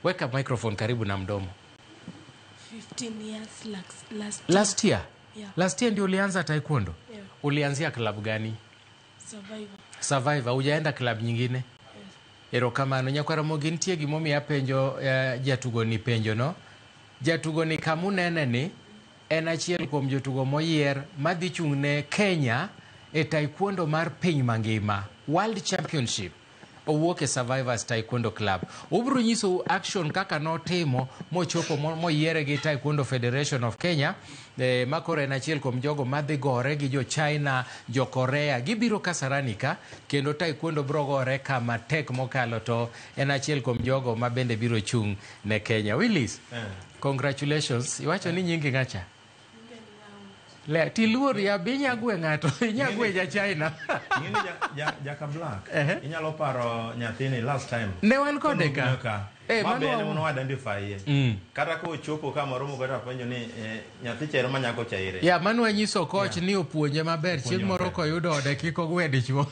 Weka microphone karibu na mdomo. 15 years Last year? Yeah. Last year ndio ulianza taekwondo? Yeah. Ulianzia club gani? Survivor. Hujaenda club nyingine? Yes. Erokamano nyakwara mogi nitie gimomi apenjo jatugo ni penjo no. Jatugo ni kamunene ni en achiel kuom jotugo moyier madhi chung'ne Kenya e taekwondo mar piny mangima, World Championship. Owuok e Survivors Taekwondo Club. Ubro nyiso action kaka notimo mochopo moyiere gi Taekwondo Federation of Kenya, makore en achiel kuom jogo madhi gore gi jo China, jo Korea, gibiro Kasarani ka, kendo Taekwondo bro gore kama tek mokalo, to en achiel kuom jogo mabende biro chung' ne Kenya. Willis, congratulations. Iwacho ni nyingi ng'acha? Le tiluor ya binya gwe ngato inya gwe ja China ngini Jaka Black inyalo paro nyathini last time ne wan kode ka mabe mono identify ye kata ko chopo kama romo kata penjo ni nyathi chero manyako chaire ya manu anyiso coach ni opuonje maber chieng' moro ko yudo ode kiko gwe dichwo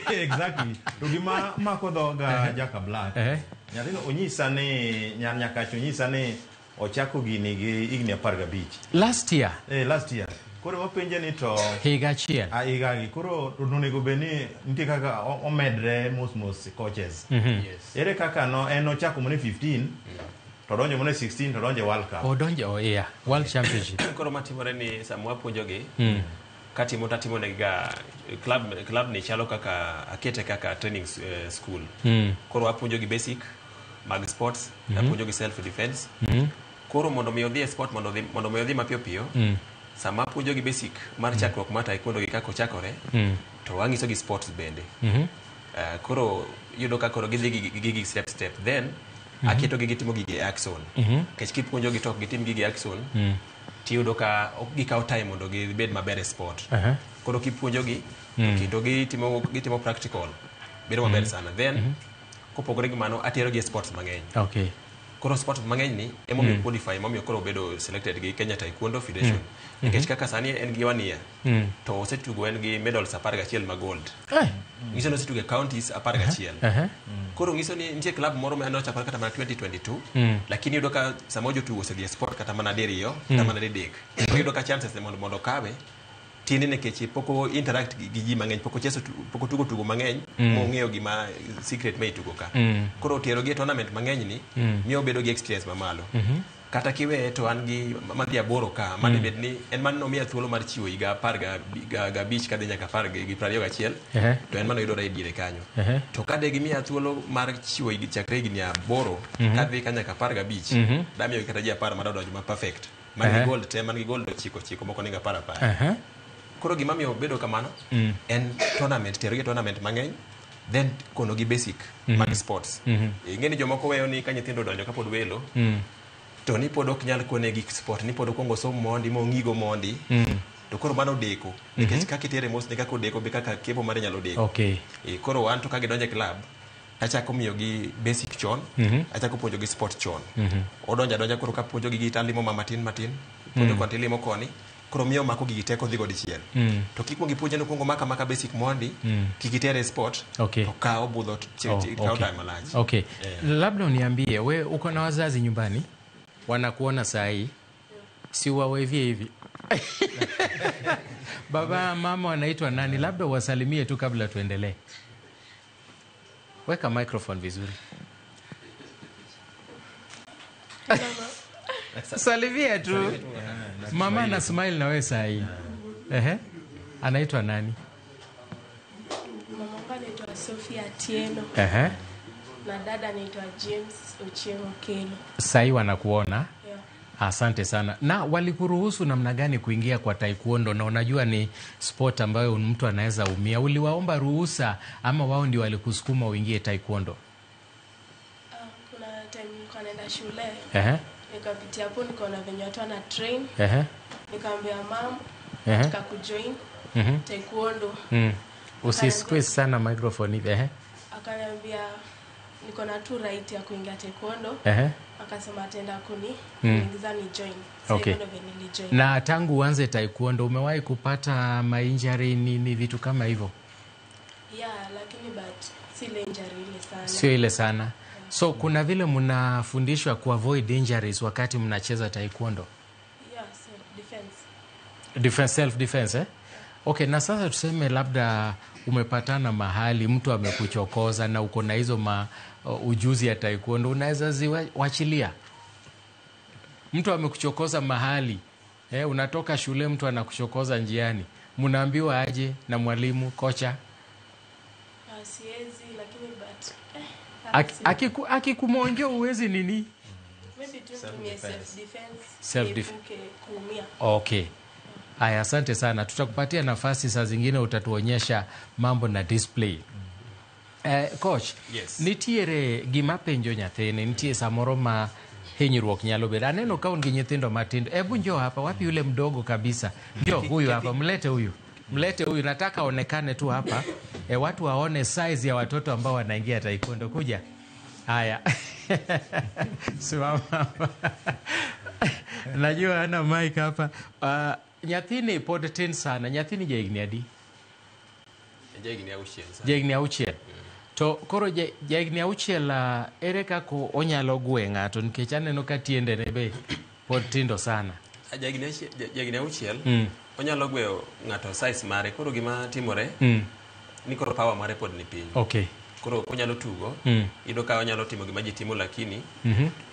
exactly to gima mako doga Jaka Black nyathino onyisa ni nyaka chonyisa ni ochako gini gi igni 15 last year last year koro wapenje ni to higa chiel higa gi koro nonego beni ntie kaka omedre mos coaches yes ere kaka no en ochako mone 15 to donjo mone 16 to donjo World Cup donjo World Championship koro matimore ni samwa puonjogi katimo tatimo nega club ni chalo kaka akete kaka training school koro apuonjogi basic mag sports apuonjogi self defense koro mondo mi odhi e sport mondo mi odhi mapiyo piyo sama puonjogi basic mar chakruok mar taekwondo gi kako chakore to wangiso gi sports bende koro yudo ka koro gidhi gi step then aketo gi gitimo gi action kech kipuonjogi tok gitim gi action tiyudo ka gikaw time mondo gibed maber e sport koro kipuonjogi kendo gitimo practical bedo maber sana then kopogore gi mano atero gi sports mang'eny koro sports mang'eny ni emo mi qualify momiyo koro bedo selected gi Kenya Taekwondo Federation nikech kaka sani en gi 1 year to osetugo en gi medals 11 ma gold ngiso no setugo counties 11 koro ngiso ni nitie club moro ma nochakore kata mana 2022 lakini yudo ka samojo tugo sedhi sport kata mana diriyo kata mana dedek yudo ka chances mondo kawe tini nekech poko interact gi ji mang'eny poko tugo mang'eny mong'eyo gima secret may tugo ka koro tero gi tournament mang'eny ni miyo bedo gi experience mamalo kata kiwe to an gi madhi aboro ka mane bed ni en man no miya thuolo mar chiwo higa 10 ga bich kadhi nyaka 21 to en mano yudore e diere kanyo to kade gi miya thuolo mar chiwo higa chakre gi aboro kadhi ka nyaka 15 damiyo kata ji 10 madonjo ma perfect man gold te man gi gold chiko moko ni ga para koro gima miyo bedo kamano en tournament tero gi tournament mang'eny then kono gi basic mag sports ingeni jomoko weyo ni ka nyithindo donjo kapod welo to ni pod ok nyal kone gi sport ni pod okongo somo mondi mongigo mondi to koro mano deko nikech kaka itere mos ne kaka deko be kaka kepo mare nyalo deko koro wan to ka gidonjo e club achako miyo gi basic chon achako puonjo gi sport chon odonja koro ka puonjo gi talimo matin puonjo kon tilimo koni koro miyo mako gi teko dhigo dichiel to kikwongi puonje no kwongo maka basic mondi kikitere sport to ka obudho ka time malach labda uniambie we uko na wazazi nyumbani wanakuona saa hii si wawevie hivi baba mama wanaitwa nani labda wasalimie tu kabla tuendelee weka microphone vizuri salimia tu mama na smile na wewe saa hii anaitwa nani mama anaitwa Sophia Tieno na dada anaitwa James Ochieng Kelo saa hii wanakuona asante sana na walikuruhusu namna gani kuingia kwa taekwondo na unajua ni sport ambayo mtu anaweza umia uliwaomba ruhusa ama wao ndio walikusukuma uingie taekwondo kuna time nilikuwa naenda shule nikapitia hapo nikaona venye watu wana train nikamwambia mama nataka kujoin taekwondo usisqueeze sana microphone hivi akaniambia niko na tu right ya kuingia taekwondo akasema ataenda kuniingiza ni join taekwondo venili join na tangu uanze taekwondo umewahi kupata mainjury ni vitu kama hivyo lakini but si injury ile sana sio ile sana So kuna vile mnafundishwa kuavoid injuries wakati mnacheza taekwondo? Yeah, Self defense, eh? Okay, na sasa tuseme labda umepatana mahali mtu amekuchokoza na uko na hizo ujuzi ya taekwondo, unaweza ziwachilia? Mtu amekuchokoza mahali, unatoka shule, mtu anakuchokoza njiani, mnaambiwa aje na mwalimu, kocha? Siwezi, lakini akikumonjo uwezi nini? Maybe tu tumie self-defense. Okay. Aya, asante sana. Tutakupatia nafasi saa zingine utatuonyesha mambo na display. Coach, yes. Nitiere gima penjo nyathini, nitie samoro ma hinyruok nyalo bedo. Aneno ka un gi nyithindo matindo. Hebu njoo hapa, wapi yule mdogo kabisa? Njoo huyu hapa, mlete huyu. Nataka onekane tu hapa. Watu waone size ya watoto ambao wanaingia taekwondo. Kuja. Haya. Simama hapa. Najua ana mic hapa. Nyathini pod tin sana. Nyathini jaigni adi? Jaigni auchiel. To koro jaigni auchiel, ere kako onyalo gwe ng'ato nikech aneno ka tiende ne be pod tindo sana. Jaigni auchiel onyalo gweyo ng'ato size mare. Koro gima timore ni koro power mare pod ni piny. Okay. Koro onyalo tugo, ido ka onyalo timo gima ji timo, lakini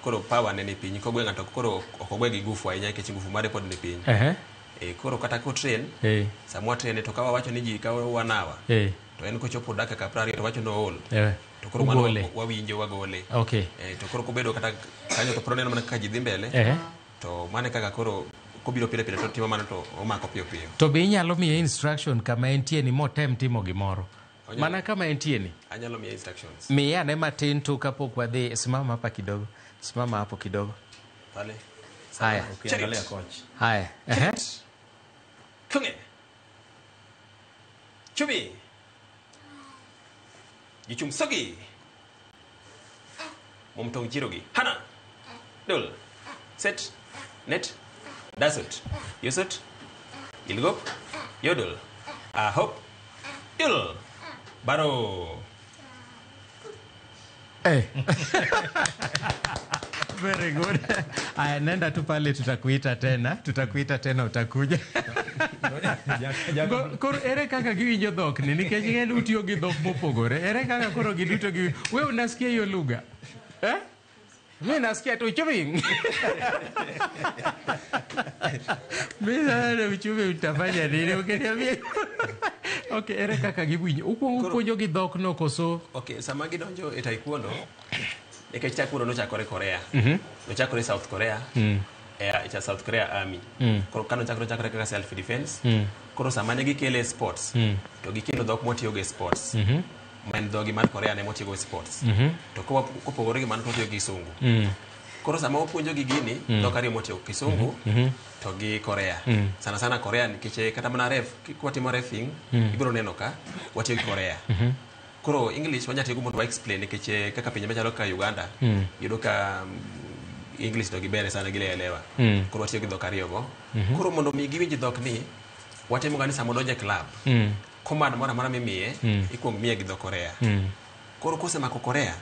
koro power ne ni piny. Kogwe ng'ato koro ok ogwe gi ngufu ahinya nikech ngufu mare pod ni piny. Koro kata ko train, samwa train to kawa wacho ni ji ka wanawa. To en kochopo dakika ka 20 to wacho no ol. To koro mano wawinjo wagole. Okay. To koro kobedo kata kanyo to proneno mana ka ji dhi mbele. To mane kaka koro kobiro pile to timo mano to omako piyo piyo. To be inyalo miye instruction kama entie ni motem timo gimoro. Mana kama entie ni. Anyalo miye instructions. Miya ne matin tu kapok wadhi. Simama hapa kidogo. Simama hapo kidogo. Pale. Haya. Ukiangalia coach. Haya. Kunge. Chumi. Gichum sogi. Momtong jirogi. Hana. Dul. Set. Net. Dasut. Yusut. Ilgop. Yodul. Ahop. Yul. Baro. Very good. Aya, nenda tu pale, tutakuita tena utakuja. Koro ere kaka giwinjo dhok ni nikech ng'eny utiyo gi dhok mopogore. Ere kaka koro giduto we unasikia hiyo lugha? Mimi nasikia tu uchumi. Mimi sana uchumi utafanya nini ukiniambia? Okay, ere kaka giwinjo. Upuonjo gi dhok no koso? Okay, sama gidonjo e taekwondo, nikech taekwondo nochakore Korea. Nochakore South Korea. It's South Korea Army. Koro kano chakore kaka self defense. Koro sama ne gikele sports, to gikelo dhok motiyo gi sports. Man dhogi mar Korea ne motiyo gi sports. To kopogore gi man kotiyo gi Kisungu. Koro sama opuonjo gi gini, dhok ariyo motiyo Kisungu to gi Korea. Sana Korea nikech kata mana ref, kwatimo refing, ibiro neno ka watiyo gi Korea. Koro English wanyatiyo go mondo wa explain nikech kaka pinje machalo ka Uganda, yudo ka English to gibere sana gilewa. Koro watiyo gi dhok ariyo go. Koro mondo mi giwinj dhok ni, watimo gani sama donjo e club. Command mora mora mimiye, ikuong miye gi dhok Korea. Koro kose mako Korea,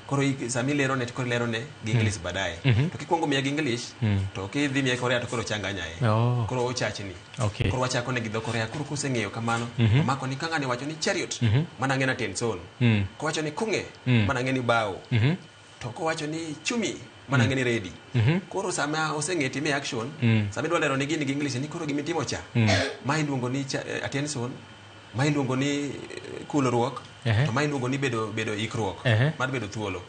koro sami lero ne koro lero ne gi English baadaye. To kikuongo miye gi English, to kidhi miye Korea to koro changanya ye. Koro ochachni. Okay. Koro wachako ne gi dhok Korea, koro kose ng'eyo kamano, mako ni kanga ni wacho ni chariot, mana ng'ena tenson. Ko wacho ni kunge, mana ng'eni bao. To ko wacho ni chumi, mana ng'eni ready. Koro sama oseng'e time action, sama dwa lero ni gini gi English ni koro gimitimo cha. Ma iluongo ni attention, ma iluongo ni kulruok, to ma iluongo ni bedo ikruok, mar bedo thuolo.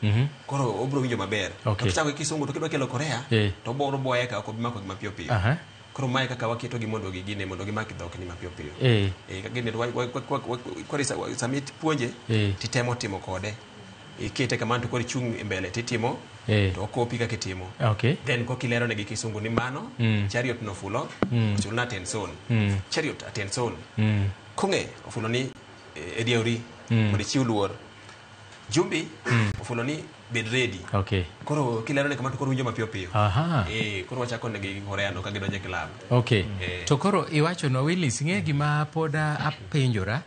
Koro obro winjo maber. To kichako Kisungu to kidwa kelo Korea, to boro boye ka ok obimako gima piyo piyo. Koro mae kaka waketo gi mondo gigine mondo gimaki dhok ni mapiyo piyo. Kagine kwarisa sami puonje, titemo timo kode. Ikete kamano to koro chung mbele titimo, to okopi kaka itimo. Then kokilero ne gi Kisungu ni mano, chariot no fulo, chulna tenson. Chariot attention. Kunge ofulo ni ediauri, mondo chiw luor. Jumbi ofulo ni bed ready. Okay. Koro kilero ne kama to koro winjo mapiyo piyo. Aha. Koro wachako ne gi Koreano ka gidonje club. Okay. To koro iwacho no Willis ing'e gima poda apenjora.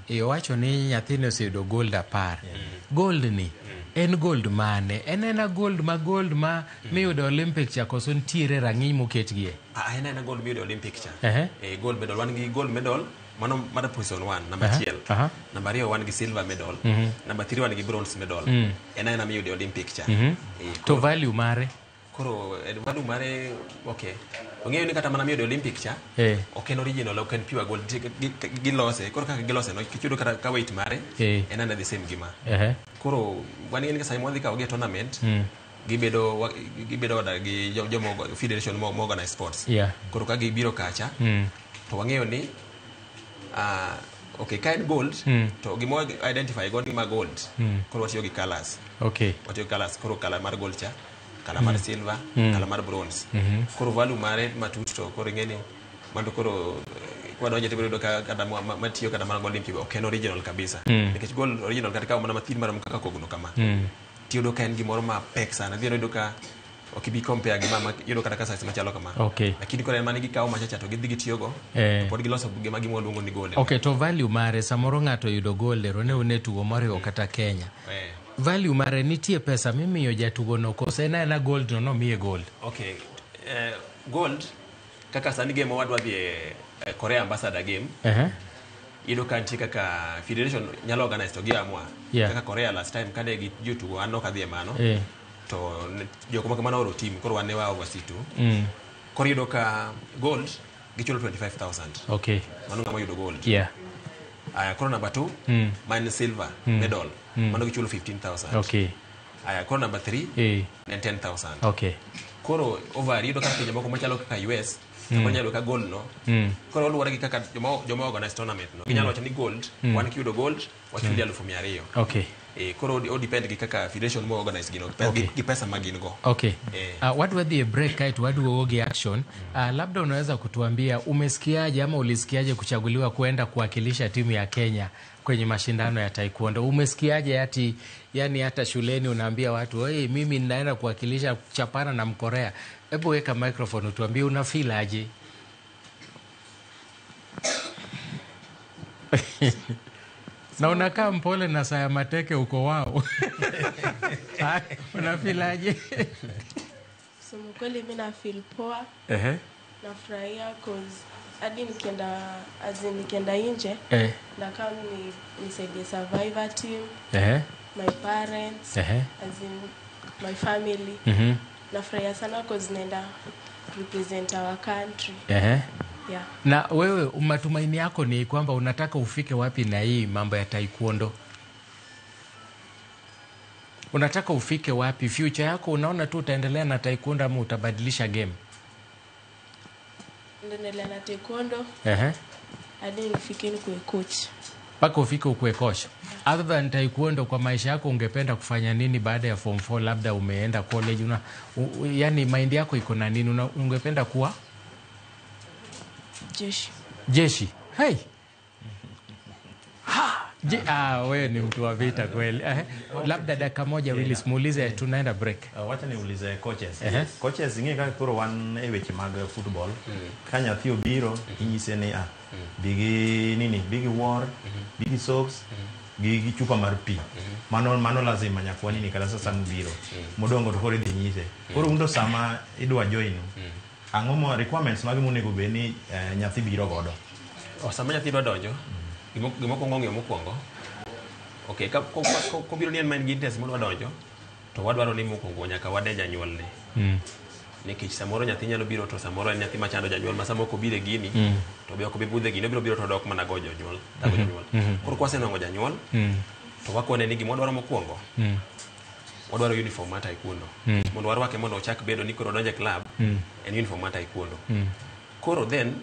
Iwacho ni nyathine oseyudo gold 10. Gold ni en gold mane? En gold ma miyudo Olympic cha koso ntiere rang'iny moketgie? En gold miyudo Olympic cha. Gold medal, wan gi gold medal mano mada position 1 number 1. Number 2 wan gi silver medal. Number 3 wan gi bronze medal. En miyudo Olympic cha. To value mare? Koro value mare okay. Ong'eyo ni kata mana miyudo Olympic cha ok en original, ok en pure gold. Gilose koro kaka gilose no kichudo kata ka weight mare en the same gima. Koro wan ni kasa imodhi ka oge tournament gibedo wada gi jomo federation mo organize sports. Koro ka gibiro kacha to wang'eyo ni okay, ka en gold to gimo identify gold ni ma gold. Koro watiyo gi colors. Okay. Watiyo gi colors. Koro color mar gold cha, color mar silver, color mar bronze. Koro value mare matut to koro ng'eni mando koro wadonje tebero kata matiyo kata mana gold impio ok en original kabisa. Nikech gold original kata mana mathin mar kaka kogno kama. Tiyo do ka en gimoro ma pek sana. Dhiyo do ka ok bi compare gi mama yudo kata size machalo kama. Okay. Lakini koro en mane gikawo machacha to gidhi gitiyogo pod giloso gima luongo ni gold. Okay, to value mare samoro ng'ato yudo gold ne une tugo moriwo kata Kenya. Value mare nitie pesa mimiyo jatugo no koso en gold no miye gold? Okay. Gold kaka sani game wadwa dhi Korea Ambassador game. Yudo ka nitie kaka federation nyalo organize to giamua. Kaka Korea last time kane gi jotugo an ok adhi mano. To joko maka mana oro team koro wane wa overseas tu. Koro yudo ka gold gichulo 25,000. Okay. Mano ngama yudo gold. Koro number 2 mine silver medal. Mano gichulo 15,000. Okay. Koro number 3 and 10,000. Okay. Koro over yudo ka pinje moko machalo kaka US kama nyalo ka gold no. Koro luwore gi kaka joma organize tournament no. Ginyalo wacho ni gold, wan kiyudo gold wachuli 200,000. Okay. Koro o depend gi kaka federation mo organize gino gi pesa magin go. Okay. Wadwa dhi break kait wadwa gi action. Labda unaweza kutuambia umesikiaje ama ulisikiaje kuchaguliwa kwenda kuwakilisha timu ya Kenya kwenye mashindano ya taekwondo? Umesikiaje yani hata shuleni unaambia watu mimi ninaenda kuwakilisha Chapana na Mkorea? Hebu weka microphone utuambie una feel aje? Na unakaa mpole na saya mateke uko wao. Una feel aje? So mkweli mimi na feel poa. Nafurahia cause hadi nikienda nje na kama nisaidie survivor team. My parents, my family. Nafurahia sana cause naenda represent our country. Na wewe matumaini yako ni kwamba unataka ufike wapi na hii mambo ya taekwondo? Unataka ufike wapi? Future yako unaona tu utaendelea na taekwondo ama utabadilisha game? Ndaendelea na taekwondo. Hadi nifike kuwe coach. Paka ufike ukuwe coach. Other than taekwondo, kwa maisha yako ungependa kufanya nini baada ya form 4? Labda umeenda college yani mind yako iko na nini? Ungependa kuwa jeshi. Hey. Wewe ni mtu wa vita kweli. Labda dakika moja Willis muulize tunaenda break. Wacha niulize coaches. Coaches inge ka koro wan weche mag football. Kanya thio biro inyise ni bigi war, bigi socks, bigi chupa mar pi. Mano lazima nyakwa nini kala sasa mbiro. Modongo to kore dhi nyise. Koro undo sama idwa join. Ang'o mo requirements mag monego be ni nyathi biro godo? Sama nyathi dwa donjo, gimo kongo mokwongo. Okay, ko biro ni en man gi interest modwa donjo, to wadwaro ni mokwongo nyaka wade janyuol ne. Nikech samoro nyathi nyalo biro to samoro en nyathi machando janyuol ma samoro ko bire gini to be ok bi budhe gini biro to dok mana go janyuol. Koro kwasenongo janyuol to wakone ni gimo dwaro mokwongo. Wadwaro uniform ma taekwondo. Mondo warwake mondo ochak bedo ni koro donje club en uniform ma taekwondo. Koro then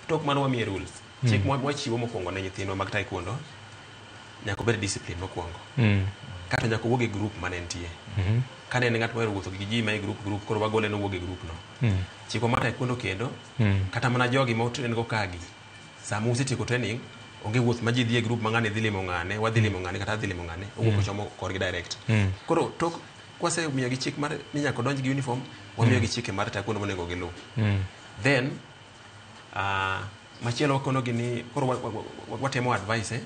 tok mano wamiye rules. Chik mwachiwo mokwongo ne nyithindo mag taekwondo nyaka bed discipline mokwongo. Kata nyaka wuoge group mane nitie. Kane en ng'at ma wuotho gi ji ma group koro wagole no wuoge group no. Chiko ma taekwondo kendo kata mana jogi ma train go kagi. Sama usetieko training onge wuoth ma ji dhi e group ma ng'ane dhi limo ng'ane, wadhi limo ng'ane kata dhi limo ng'ane, owuok chomo korgi direct. Koro tok kwase miyo gi chik mar ni nyaka donj gi uniform wamiyo gi chike mar taekwondo monego gilu. Then machielo wakono gi ni koro watemo advice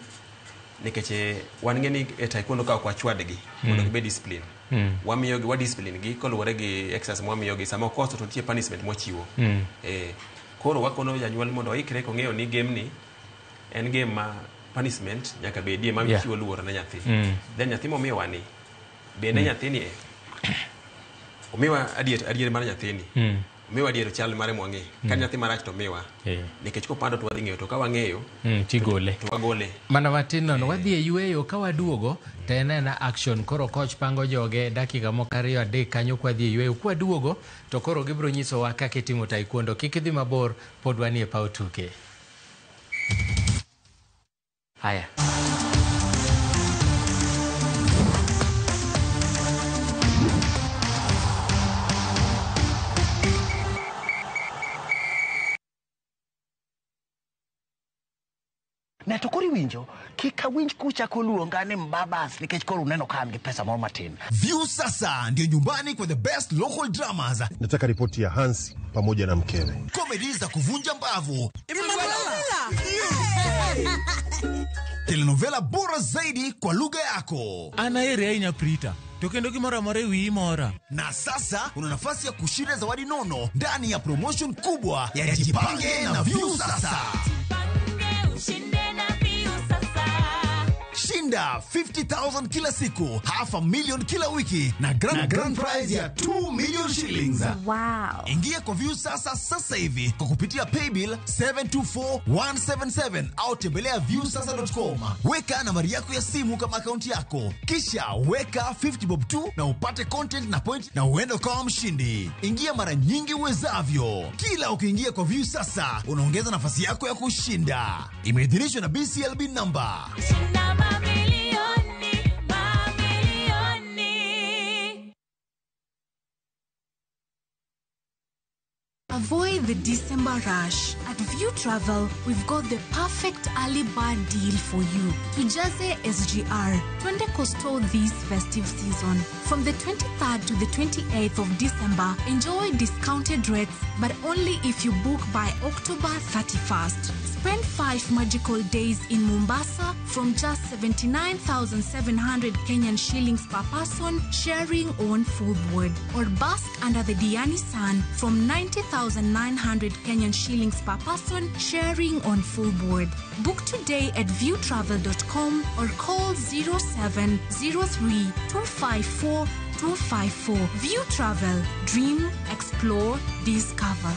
nikech wan ng'eni e taekwondo ka ok wachwadgi mondo gibe discipline. Wamiyo gi discipline gi koluwore gi exercise mwamiyo gi sama okoso to nitie punishment mwachiwo. Koro wakono janyuol mondo oikre kong'eyo ni game ni en game ma punishment nyaka bedie ma michiwo luor ne nyathi. Then nyathi momiyo wani bende nyathini omiwa adier mar nyathini. Omiwa adier chal mare mwang'e. Ka nyathi marach to miwa. Nikech kopando to wadhi ng'eyo to ka wang'eyo tigole. To wagole. Mana watin nono wadhi e yueyo ka waduogo to en action. Koro coach pango joge dakika moko 2-3 kanyo kwa dhi e yueyo. Kwa duogo to koro gibro nyisowa kaka itimo taekwondo. Kik idhi mabor, pod wanie paw tuke. Haya. Na to kori winjo kika winj kucha koluonga ni mbabas nikech koro uneno kan gi pesa moro matin. View sasa ndio nyumbani kwa the best local dramas. Nataka ripoti ya Hans pamoja na mkewe. Comedy za kuvunja mbavu. Telenovela bora zaidi kwa lugha yako. Anaere ainya prita. Tokendo kimora more wi mora. Na sasa una nafasi ya kushinda zawadi nono ndani ya promotion kubwa ya Jipange na View sasa. Shinda 50,000 kila siku, $500,000 kila wiki na grand prize ya 2 million shillings. Wow. Ingia kwa View sasa hivi kwa kupitia paybill 724177 au tembelea viewsasa.com. Weka nambari yako ya simu kama akaunti yako. Kisha weka 50 bob tu na upate content na point na uende kwa mshindi. Ingia mara nyingi uwezavyo. Kila ukiingia kwa View sasa, unaongeza nafasi yako ya kushinda. Imeidhinishwa na BCLB number. Avoid the December rush. At View Travel, we've got the perfect early bird deal for you. Tujaze SGR, Twende Coastal this festive season. From the 23rd to the 28th of December, enjoy discounted rates, but only if you book by October 31st. Spend 5 magical days in Mombasa from just 79,700 Kenyan shillings per person, sharing on full board. Or bask under the Diani sun from 90,900 Kenyan shillings per person, sharing on full board. Book today at viewtravel.com or call 0703 254 254. View Travel. Dream, explore, discover.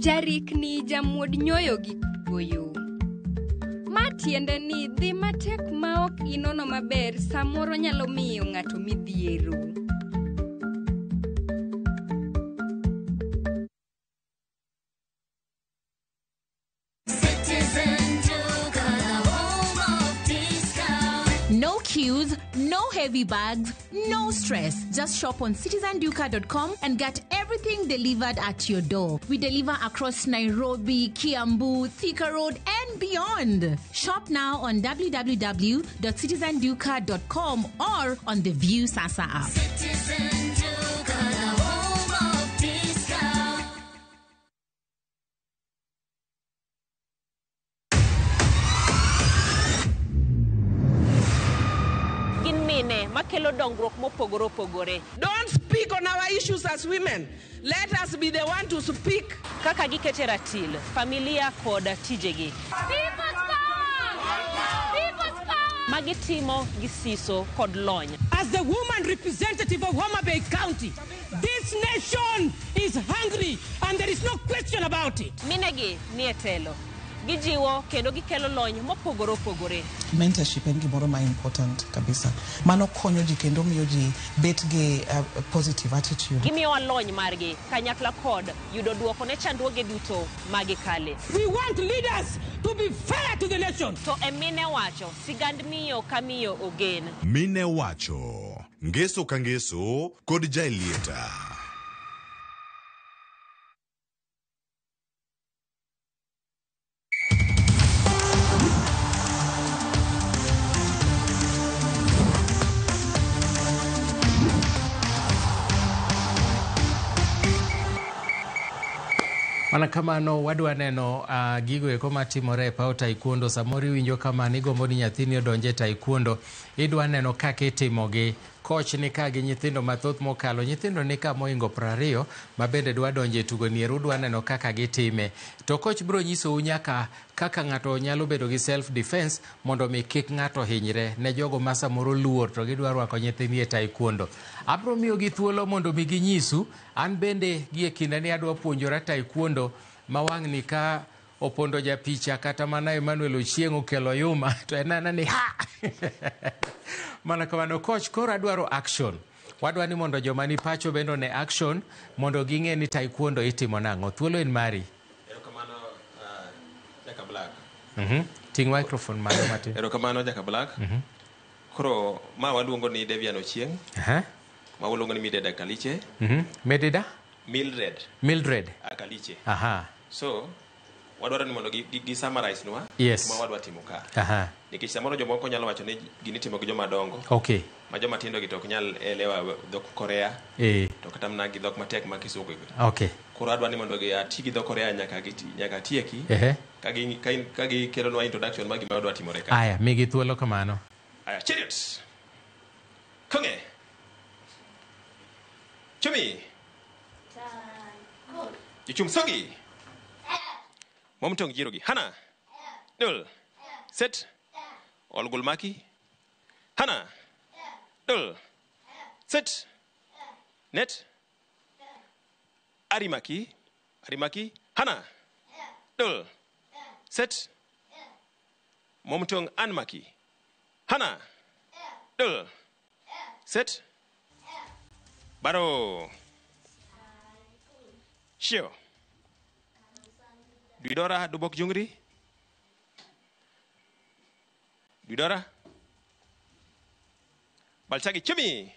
Jarik ni jamuod nyoyo gi goyo. Matiende ni dhi matek maok inono maber samoro nyalo miyo ng'ato midhiero. No queues, no heavy bags, no stress. Just shop on citizenduka.com and get everything delivered at your door. We deliver across Nairobi, Kiambu, Thika Road, and beyond. Shop now on www.citizenduka.com or on the View Sasa app. Don't speak on our issues as women. Let us be the one to speak. Kaka gikete ratil, familia koda tijegi. People's power! People's power! Magitimo gisiso kod lony. As the woman representative of Homa Bay County, this nation is hungry and there is no question about it. Minegi nietelo. gijiwo kendo gikelo lony mopogore opogore. Mentorship en gimoro ma important kabisa. Mano konyo ji kendo miyo ji bet gi positive attitude. Gimiyowa lony margi kanyakla kod yudo duoko ne chandruoge duto magikale. We want leaders to be fair to the nation. To emine wacho sigand miyo ka miyo ogen. Mine wacho ngeso ka ngeso kod jailieta. Mana kamano wadwa neno gigo eko matimore e paw taekwondo. Samoro iwinjo kama nigombo ni nyathini odonje taekwondo, idwa neno kaka itimogi. Coach ni ka gi nyithindo mathoth mokalo, nyithindo ni ka moingo 20 ma bende dwa donje tugo ni, dwa neno kaka gitime. To coach bro nyiso nyaka kaka ng'ato nyalo bedo gi self defense mondo mi kik ng'ato hinyre, ne jogo ma samoro luor to gidwa rwako nyithini e taekwondo. Abro miyo gi thuolo mondo mi ginyisu, an bende gie kinda ni adwa puonjora taekwondo ma wang' ni ka opondo ja picha kata mana Emmanuel Ochieng okelo yuma to enana ni ha. Mana kamano coach, koro adwaro action. Wadwa ni mondo joma ni pacho bendo ne action mondo ging'e ni taekwondo itimo nang'o. Thuolo en mari. Erokamano Jaka Black. Ting microphone malo matin. Erokamano Jaka Black. Koro ma waluongo ni Devian Ochieng. Ma waluongo ni Mildred Akaliche. Medida? Mildred Akaliche. So wadwaro ni mondo gi summarize nwa yes. Ma wadwa timo ka. Nikech samoro jomoko nyalo wacho ni gini timo gi joma dongo. Okay. Ma joma tindo gi to ok nyal elewa dhok Korea. To kata mana gi dhok matek ma Kisugu. Okay. Koro adwa ni mondo gi ati gi dhok Korea nyaka tieki. Ka gi kelo nwa introduction ma gima wadwa timore ka. Aya, migi thuolo kamano. Aya, chariot. Konge. Chumi. Ichum sogi. Momtong jirogi. Hana. Dul. Set. Olgul maki. Hana. Dul. Set. Net. Arimaki. Hana. Dul. Set. Momtong anmaki. Hana. Dul. Set. Baro. Shio. Duidora dubok jungri. Duidora. Balchagi chumi.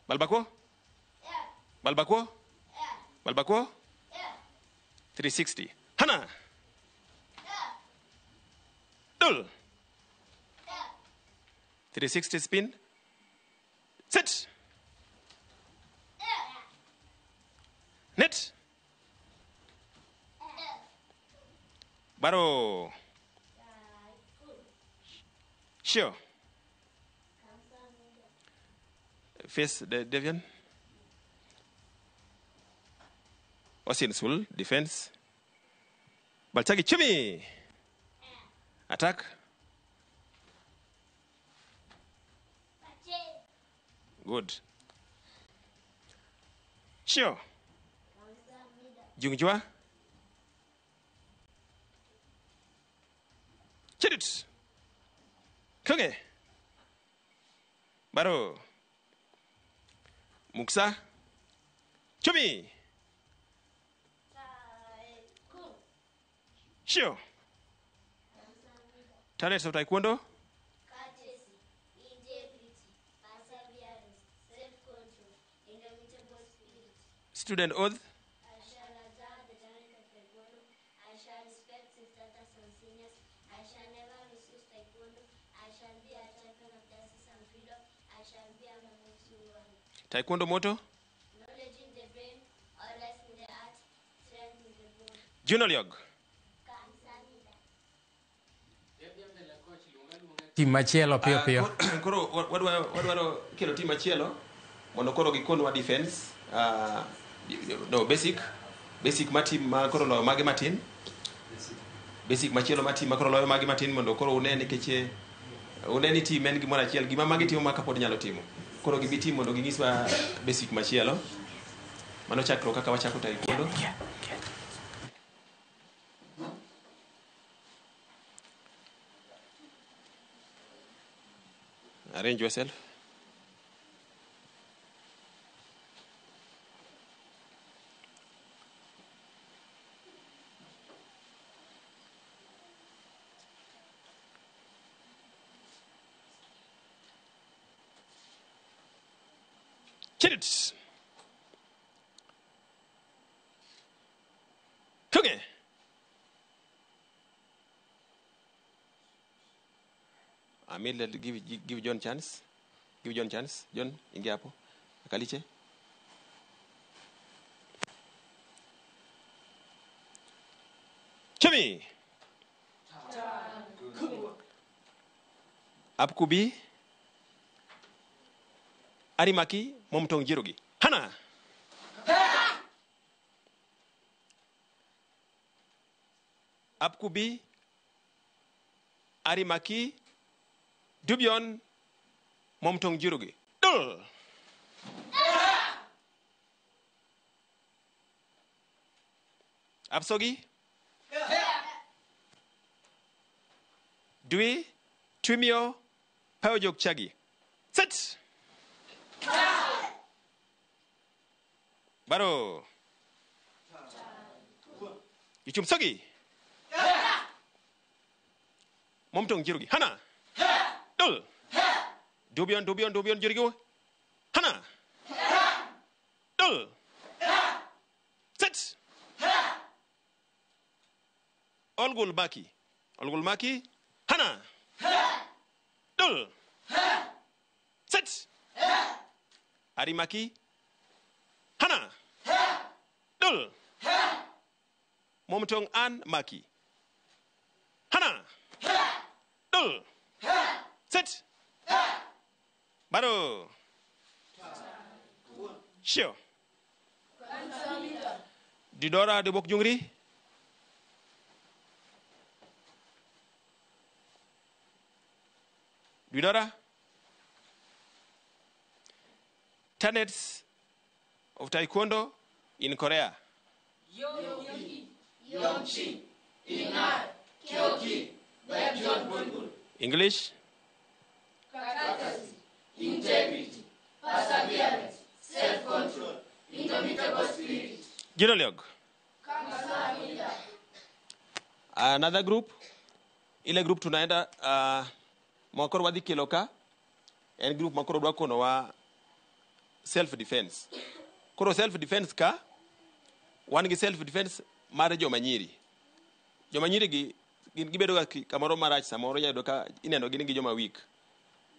Balbako. 360. Hana. Dul. 360 spin. Sit. Net. Baro. Sure. Face the Devian. Osin Sul. Defense. Balchagi Chumi. Attack. Good. Sure. Jungjua. Chidit. Konge. Baro. Muksa. Chumi. Sure. Talents of Taekwondo. Student oath. I shall observe the talent of Taekwondo. I shall respect its status and seniors. I shall never misuse Taekwondo. I shall be a champion of justice and freedom. I shall be a memorable warrior. Taekwondo motto. Knowledge in the brain, always in the art, strength in the bone. Junolog. Team machielo pio pio. Koro wadwaro kelo team machielo mondo koro gikonwa defense. No, basic matim ma koro loyo magi matin. Basic machielo matim ma koro loyo magi matin mondo koro unene keche uneni team en gimoro achiel gima magi timo ma kapod nyalo timo. Koro gibi team mondo ginyiswa basic machielo. Mano chakro kaka wachako taekwondo. Arrange yourself. Chit. Okay. Amil, give John chance. Give John chance. John, ingia hapo. Akaliche. Chumi. Apkubi. Arimaki momtong jirugi. Hana. Apkubi. Arimaki. Dubion momtong jirugi. Dul. Apsogi. Dui. Tumio. Paojok chagi. Sit. Baro. Ichum sogi. Momtong jirugi. Hana. Dul. Dubion jirugi. Hana. Dul. Sit. Olgul maki. Hana. Dul. Sit. Arimaki. Hana. Dul. Momtong an maki. Hana. Dul. Sit. Baro. Shio. Didora de bok jungri. Didora. Tenets of Taekwondo in Korea. Yoki, Yongchi, Ingar, Kyoki, Baekjeon Bulbul. English. Courtesy, integrity, perseverance, self-control, indomitable spirit. Jiroliog. Kamsamida. Another group. Ile group tunaenda mwakoro wadi kiloka. En group mwakoro wakono wa self-defense. Koro self-defense ka, wangi self-defense mare jomanyiri. Jomanyiri gibedo ka kamoro marach samoro yado ka inendo gini gi joma weak.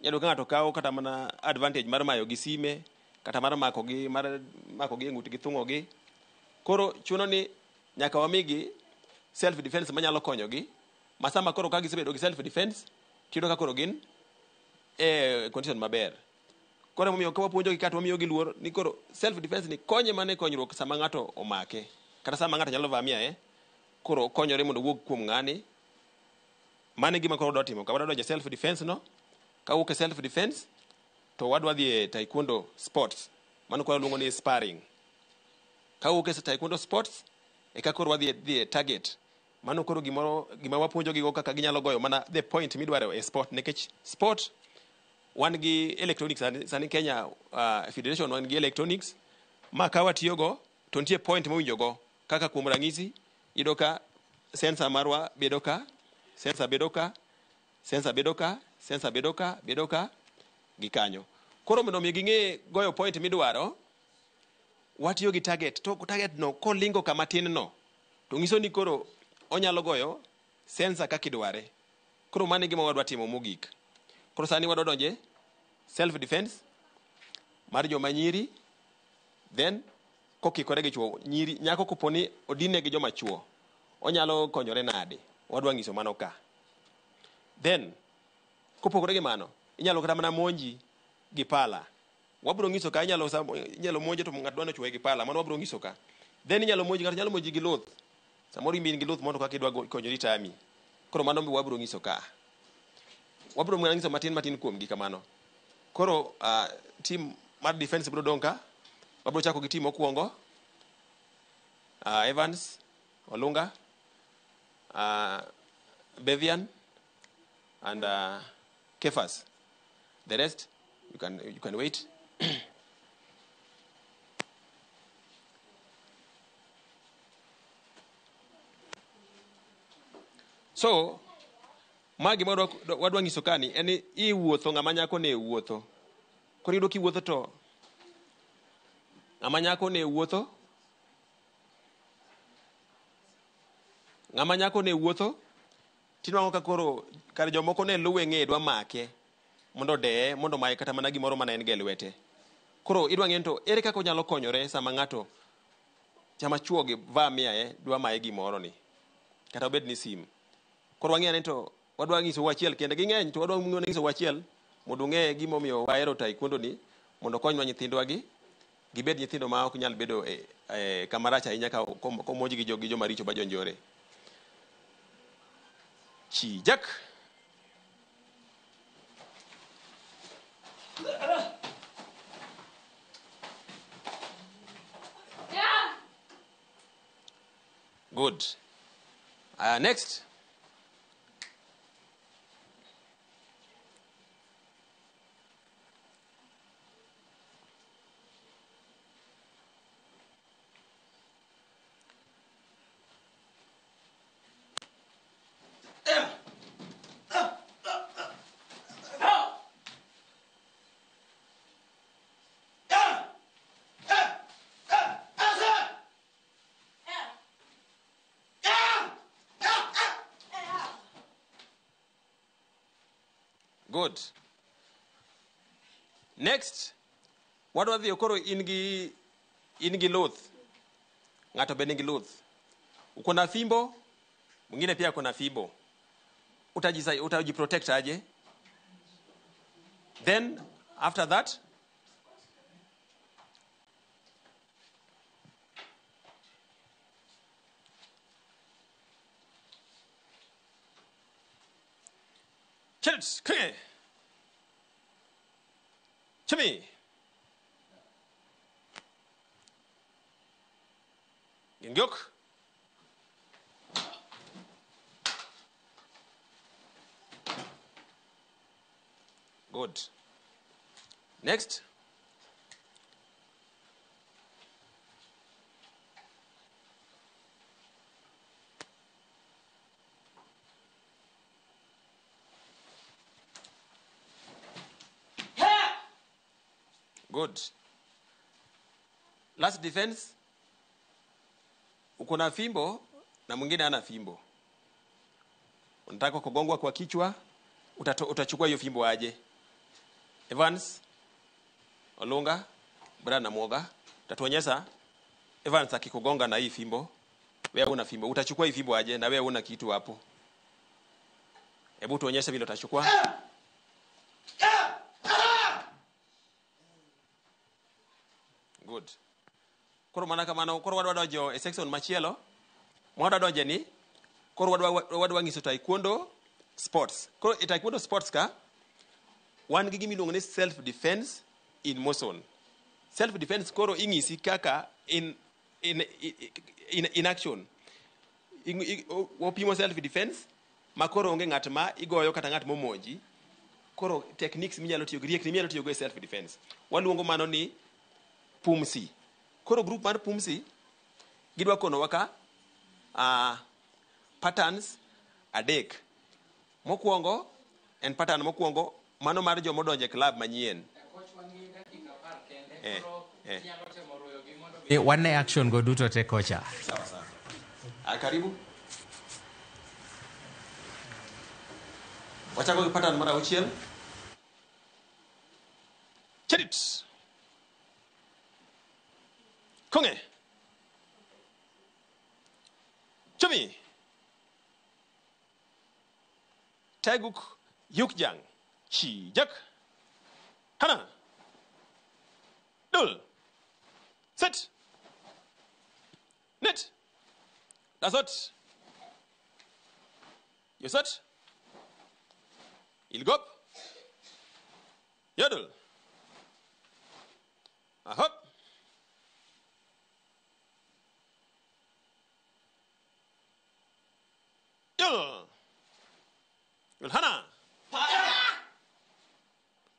Yado ka ngato kawo kata mana advantage mar mayo gi sime, kata mar mako gi nguti gi thungo gi. Koro chuno ni nyaka wamigi self-defense manyalo konyo gi. Masama koro ka gisebedo gi self-defense, tido ka koro gin condition maber. Koro momiyo ka wapuonjo gi kata wamiyo gi luor ni koro self defense ni konye mane konyruok sama ngato omake kata sama ngato nyalo vamia koro konyore mondo wuog kuom ngani mane gima koro dotimo ka wadwa self defense no ka wuok self defense to wadwa dhi taekwondo sports mano ko luongo ni sparring ka wuok taekwondo sports ka koro wadhi target mano koro gima wapuonjo gi kaka ginyalo goyo mana the point midwaro sport nekech sport wan gi electronics sani Kenya Federation wan gi electronics ma ka watiyo go to nitie point mowinjo go kaka kuom ranyisi iyudo ka sensor marwa bedo ka sensor bedo ka gi kanyo koro mondo mi ging'e goyo point midwaro watiyo gi target to target no kolingo kama tin no to ngiso ni koro onyalo goyo sensor kaka idware koro mane gima wadwa timo mogik koro sani wadwa donje self defense mar joma nyiri then kokikore gi chuo nyiri nyako koponi odine gi joma chuo onyalo konyore nade wadwa ngiso mano ka then kopogore gi mano inyalo kata mana monji gi pala wabro ngiso ka inyalo monje to ng'at dwano chuo gi pala mano wabro ngiso ka then inyalo monji ng'at nyalo monji gi luth samoro imbi gi luth mondo kaka idwa konyori tami koro mano wabro ngiso ka wabro ngiso matin kuom gi kamano koro team mar defense bro donka wabro chako gi team mokwongo Evans, Olunga, Bevian, and Kefas. The rest, you can wait. So, magi wadwa ngiso kani en iwuotho ng'ama nyako ne wuotho. Koro yudo kiwuotho to ng'ama nyako ne wuotho. Ng'ama nyako ne wuotho. Tinwango ka koro kar jomoko ne luwe ng'e dwa make mondo de mondo mae kata mana gimoro mana en ge lwete. Koro idwa ng'en to ere kaka onyalo konyore sama ng'ato chama chuo gi va miae dwa mae gimoro ni. Kata obed ni sim. Koro wang'e to wadwa ngiso wachiel kende ging'eny to wadwa ngiso wachiel mondo ng'e gimo miyo wahero taekwondo ni mondo konywa nyithindwa gi gibed nyithindo ma ok nyal bedo kamaracha ahinya ka komonj gi joma richo ba jonjore. Chijak. Good. Next. Good. Next, what was the okoro ingi luth? Ngato be nigi luth. Uko na fimbo, mwingine pia uko na fimbo. Utajiprotect aje? Then after that, Chits, Kenge. Chimmy. Gingyuk. Good. Next. Good. Last defense. Uko na fimbo na mwingine hana fimbo. Unataka kugongwa kwa kichwa, utachukua hiyo fimbo aje? Evans, Olunga, Brian na Mwoga, utatuonyesha Evans akikugonga na hii fimbo, wewe una fimbo, utachukua hii fimbo aje na wewe una kitu hapo. Hebu tuonyeshe vile utachukua. Good. Koro mana kamano, koro wadwa jo e section machielo. Mwadwa donje ni koro wadwa ngiso taekwondo sports. Koro taekwondo sports ka wan gi gimiluongo ni self defense in motion. Self defense koro ingisi kaka in action. Wopimo self defense makoro onge ng'at ma igoyo kata ng'at momonji. Koro techniques minyalo tiyo gi riekni minyalo tiyo go self defense. Waluongo mano ni Pumsi. Koro group mar Pumsi gidwa kono waka patterns adek. Mokwongo en pattern mokwongo mano mar jomo donje club manyien. One action go duto te kocha. Sawa sawa. Karibu. Wachako gi pattern mara auchiel. Chedit. Konge. Chumi. Taguk Yukjang. Chi Jak. Hana. Dul. Set. Net. That's what. You set. Ilgop. Yodul. Ahop. Yodul. Yulhana.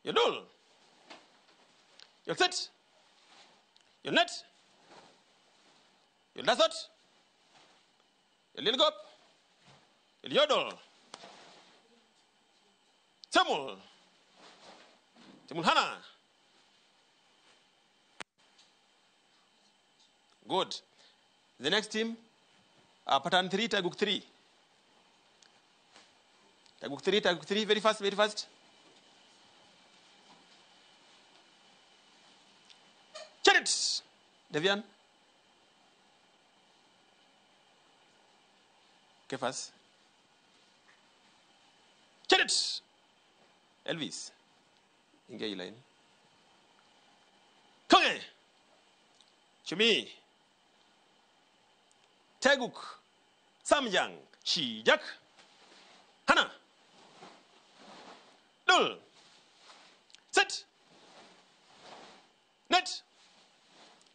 Yodul. You'll sit. You'll net. You'll dasot. You'll go up. You'll yodel. Temul. Temul Hana. Good. The next team, pattern 3, Taguk 3. Taguk 3, very fast, very fast. Chariots. Devian. Kefas. Chariots. Elvis. Engage line. Konge. Chumi. Taguk. Samjang. Shijak. Hana. Dul. Sit. Net.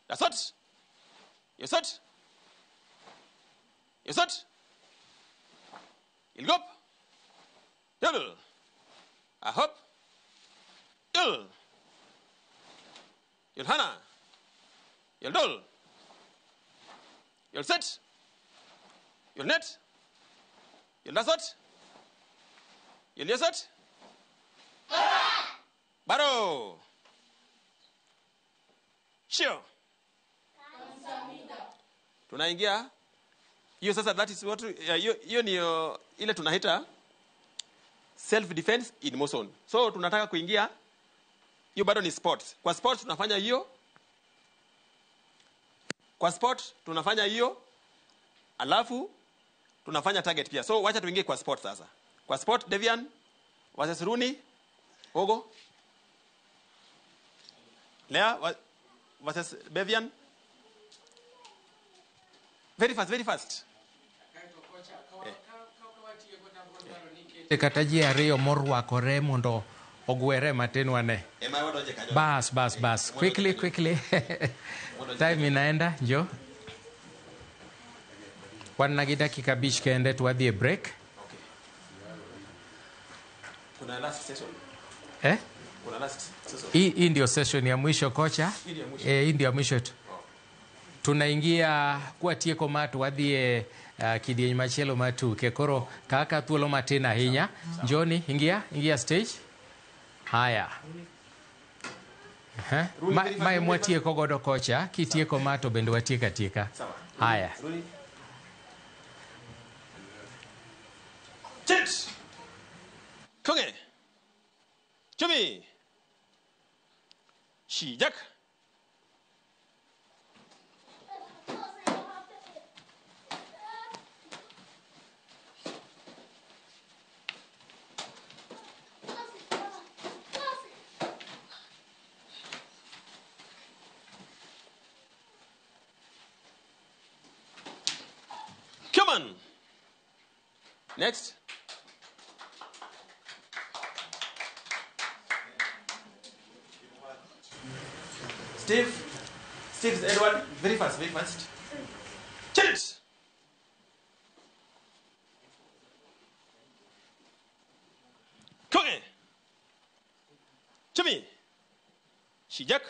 That's what. You sit. You sit. You'll go up. Yodel. I hope. Yodel. You'll Hana. You'll Dul. You'll sit. You'll net. You'll that's what. You'll yes it. Baro. Sure. Tunaingia hiyo sasa, that is what hiyo ni ile tunaita self defense in motion. So tunataka kuingia hiyo, bado ni sports. Kwa sports tunafanya hiyo. Kwa sport tunafanya hiyo. Alafu tunafanya target pia. So wacha tuingie kwa sport sasa. Kwa sport Devian versus Rooney. Ogo. Lea versus Bevian. Very fast, very fast. Kataji ariyo morwakore mondo ogwere matin wane. Bas. Quickly. Time inaenda, njo. Wana dakika bish kende tuwadhi break. Kuna last session. Kuna last session. Hii ndio session ya mwisho kocha. Hii ndio mwisho tu. Tunaingia kwa tieko matu wadhi kidieny machielo matuke. Koro kaka thuolo matin ahinya. Njoni ingia stage. Haya. Mae mwatieko godo kocha, kitieko mato bende watieka. Haya. Chit. Konge. Chumi. Shijak. Come on. Next. Steve Edward, very fast. Challenge. Konge. Chumi. Shijak.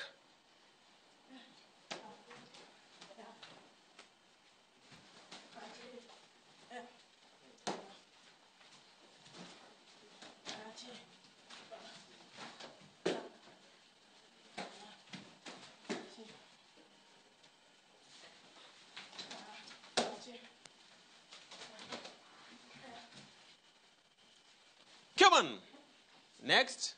Come on. Next.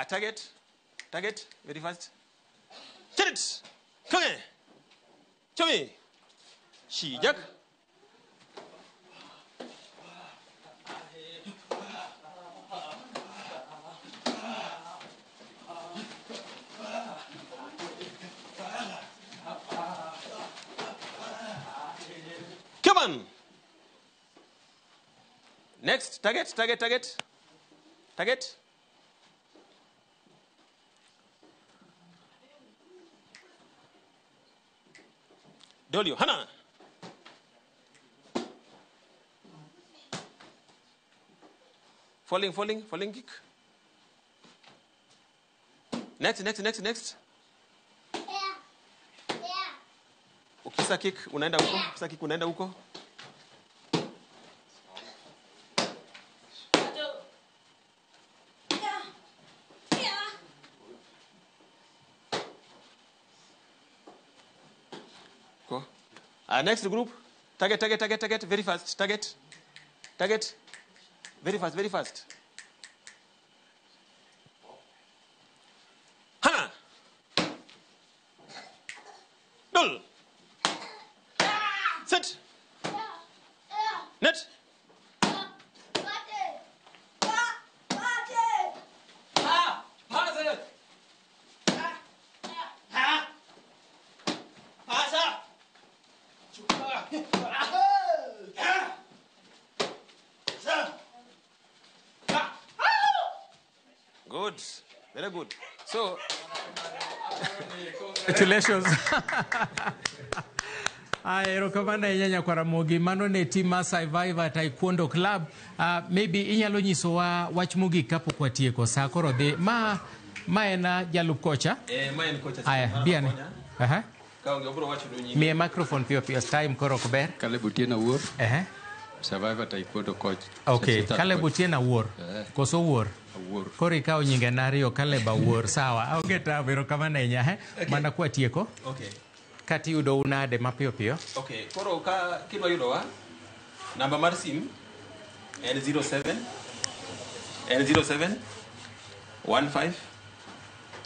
Target, very fast. Challenge. Come here. Chumi. Shijak. Come on. Next, target. Dolio, Hana. Falling kick. Next. Ukisa kick, unaenda huko. Go. Next group. Target. Very fast. Target. Very fast. Hana. Dol. Set. Net. Good. Very good. So, congratulations. Erokamano ahinya Kwaramogi. Mano ne team mar Survivor Taekwondo Club. Maybe inyalo nyisowa wach mogik kapok watieko sa koro dhi. Ma en jalup kocha. Ma en kocha. Aya, biane. Aha. Kaonge obro wacho du nyime. Mie microphone piyo time koro kuber. Caleb Otieno Awuor. Survivor Taekwondo coach. Okay, Caleb Otieno Awuor. Koso Awuor. Koro ikawo nyinge nariyo Caleb Awuor. Sawa. Aonge tabu, erokamano ahinya. Mana kwatieko. Okay. Kati yudo unade mapiyo piyo. Okay, koro ka kidwa yudowa, namba mar sim en 07 15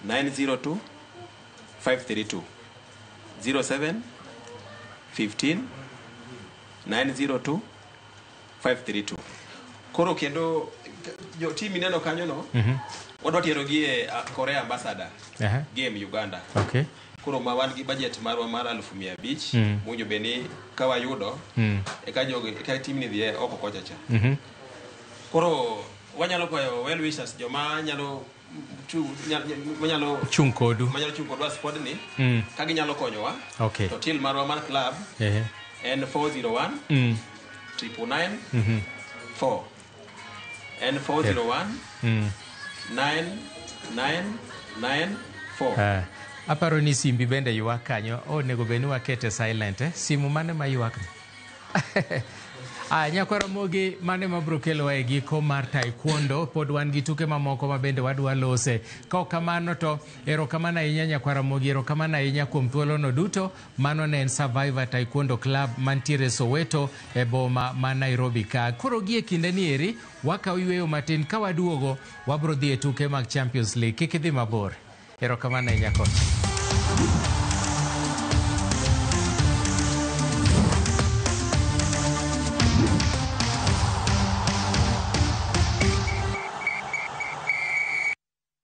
902 532 07 15 902 532. Koro kendo jo team ineno kanyo no, wadwa tero gi e Korea Ambassador game Uganda. Okay. Koro ma wan gi budget marwa mar 500 munyo beni ka wayudo ka team ni dhie oko kocha cha. Koro wanyalo kwayo well wishers joma nyalo chung kodwa squad ni ka ginyalo konyowa. Okay. To till marwa mar club en 401 999 4 en 401 9994. Aparo ni simbi bende ywak kanyo. Nego beni wakete silent. Simu mane ma ywak? Nyakwaramogi mane mabro kelowa e giko mar Taekwondo. Pod wan gi tuke mamoko ma bende wadwa lose. Ka kamano to erokamano ahinya Nyakwaramogi. Erokamano ahinya kuom thuolono duto. Mano ne en Survivor Taekwondo Club mantiere Soweto e boma ma Nairobi ka. Koro gi e kinde ni eri wakaw yweyo matin ka waduogo wabro dhi e tuke mag Champions League. Kik idhi mabor. Erokamano ahinya kocha.